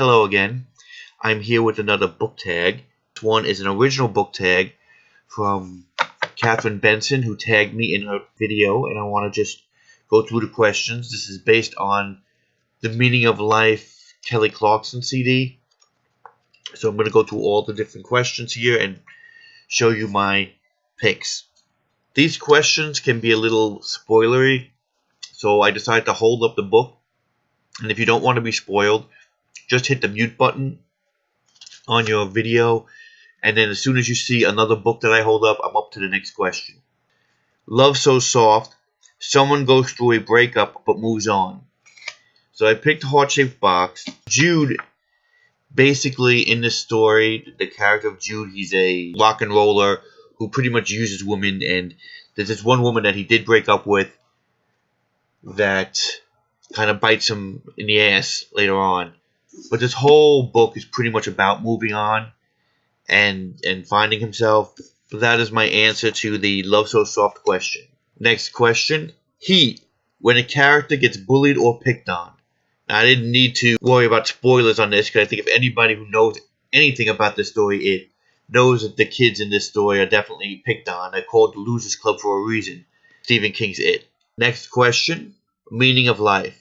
Hello again. I'm here with another book tag. This one is an original book tag from Catherine Benson, who tagged me in her video, and I want to just go through the questions. This is based on the Meaning of Life Kelly Clarkson CD. So I'm going to go through all the different questions here and show you my picks. These questions can be a little spoilery, so I decided to hold up the book. And if you don't want to be spoiled, just hit the mute button on your video, and then as soon as you see another book that I hold up, I'm up to the next question. Love So Soft. Someone goes through a breakup but moves on. So I picked Heart-Shaped Box. Jude, basically in this story, the character of Jude, he's a rock and roller who pretty much uses women, and there's this one woman that he did break up with that kind of bites him in the ass later on. But this whole book is pretty much about moving on and finding himself. But that is my answer to the Love So Soft question. Next question. Heat. When a character gets bullied or picked on. Now, I didn't need to worry about spoilers on this, because I think if anybody who knows anything about this story, it knows that the kids in this story are definitely picked on. They're called the Losers Club for a reason. Stephen King's It. Next question. Meaning of Life.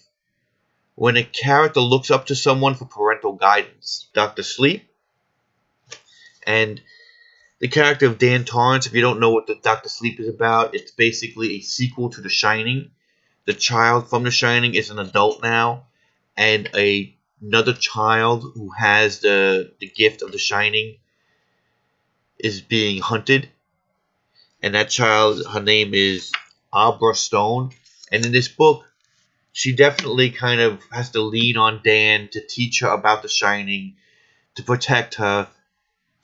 When a character looks up to someone for parental guidance. Dr. Sleep. And the character of Dan Torrance, if you don't know what the Dr. Sleep is about, it's basically a sequel to The Shining. The child from The Shining is an adult now, and another child who has the gift of The Shining is being hunted. And that child, her name is Abra Stone. And in this book, she definitely kind of has to lean on Dan to teach her about The Shining, to protect her,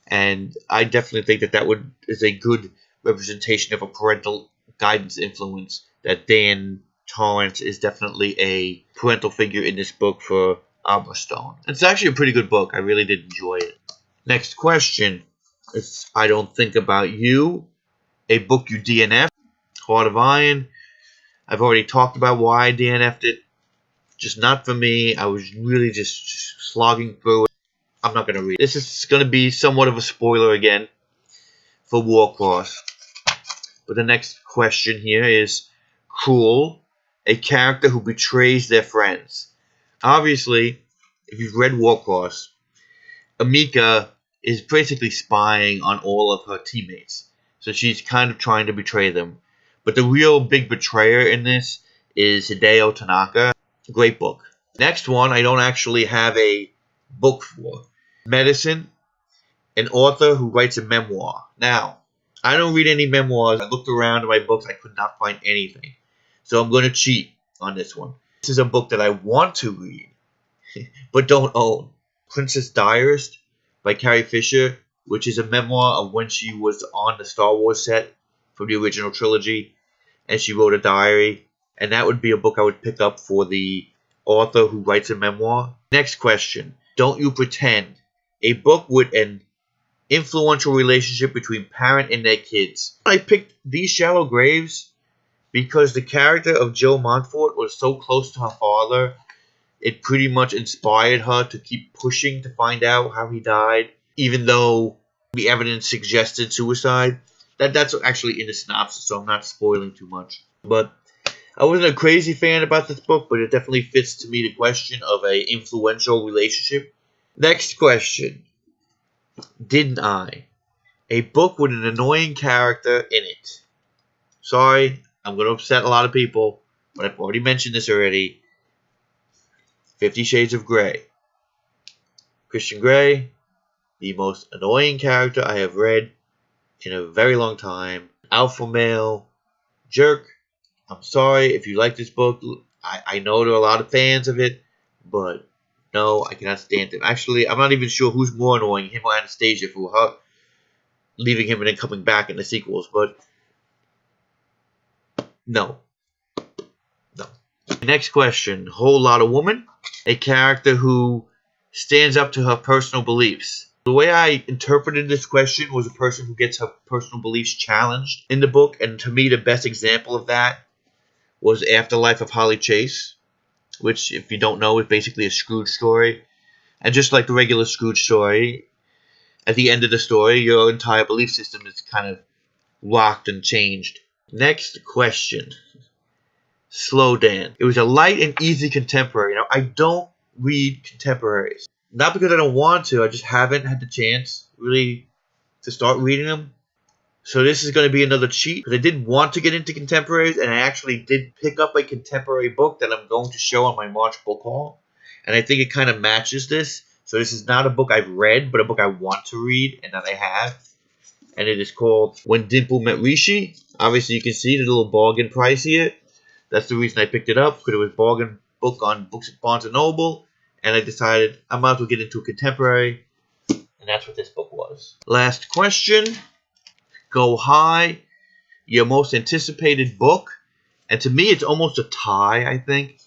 and I definitely think that is a good representation of a parental guidance influence. That Dan Torrance is definitely a parental figure in this book for Abra Stone. It's actually a pretty good book. I really did enjoy it. Next question is I Don't Think About You, a book you DNF'd. Heart of Iron. I've already talked about why I DNF'd it. Just not for me. I was really just slogging through it. I'm not going to read it. This is going to be somewhat of a spoiler again for Warcross. But the next question here is Cruel, a character who betrays their friends. Obviously, if you've read Warcross, Amika is basically spying on all of her teammates. So she's kind of trying to betray them. But the real big betrayer in this is Hideo Tanaka. Great book. Next one, I don't actually have a book for. Medicine, an author who writes a memoir. Now, I don't read any memoirs. I looked around in my books. I could not find anything. So I'm going to cheat on this one. This is a book that I want to read, but don't own. Princess Diarist by Carrie Fisher, which is a memoir of when she was on the Star Wars set from the original trilogy, and she wrote a diary, and that would be a book I would pick up for the author who writes a memoir. Next question. Don't You Pretend, a book with an influential relationship between parent and their kids. I picked These Shallow Graves because the character of Jill Montfort was so close to her father. It pretty much inspired her to keep pushing to find out how he died, even though the evidence suggested suicide. That's actually in the synopsis, so I'm not spoiling too much. But I wasn't a crazy fan about this book, but it definitely fits to me the question of an influential relationship. Next question. Didn't I? A book with an annoying character in it. Sorry, I'm going to upset a lot of people, but I've already mentioned this already. 50 Shades of Grey. Christian Grey, the most annoying character I have read in a very long time. Alpha male jerk. I'm sorry if you like this book. I know there are a lot of fans of it, but no, I cannot stand him. Actually, I'm not even sure who's more annoying, him or Anastasia, for her leaving him and then coming back in the sequels, but no. Next question. Whole Lotta Woman, a character who stands up to her personal beliefs. The way I interpreted this question was a person who gets her personal beliefs challenged in the book, and to me the best example of that was Afterlife of Holly Chase, which, if you don't know, is basically a Scrooge story. And just like the regular Scrooge story, at the end of the story, your entire belief system is kind of rocked and changed. Next question. Slow Dan. It was a light and easy contemporary. Now, I don't read contemporaries. Not because I don't want to, I just haven't had the chance, really, to start reading them. So this is going to be another cheat, because I did want to get into contemporaries, and I actually did pick up a contemporary book that I'm going to show on my March book haul. And I think it kind of matches this. So this is not a book I've read, but a book I want to read, and that I have. And it is called When Dimple Met Rishi. Obviously, you can see the little bargain price here. That's the reason I picked it up, because it was a bargain book on Books at Barnes & Noble. And I decided I might as well get into a contemporary. And that's what this book was. Last question. Go High. Your most anticipated book. And to me, it's almost a tie, I think,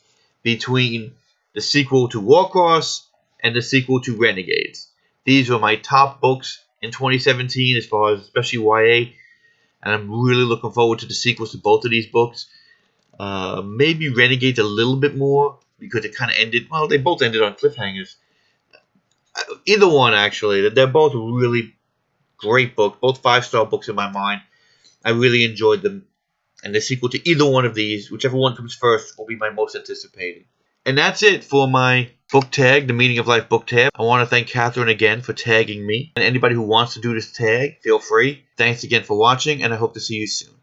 between the sequel to Warcross and the sequel to Renegades. These were my top books in 2017 as far as especially YA. And I'm really looking forward to the sequels to both of these books. Maybe Renegades a little bit more, because it kind of ended, well, they both ended on cliffhangers. Either one, actually. They're both really great books, both 5-star books in my mind. I really enjoyed them. And the sequel to either one of these, whichever one comes first, will be my most anticipated. And that's it for my book tag, the Meaning of Life book tag. I want to thank Catherine again for tagging me. And anybody who wants to do this tag, feel free. Thanks again for watching, and I hope to see you soon.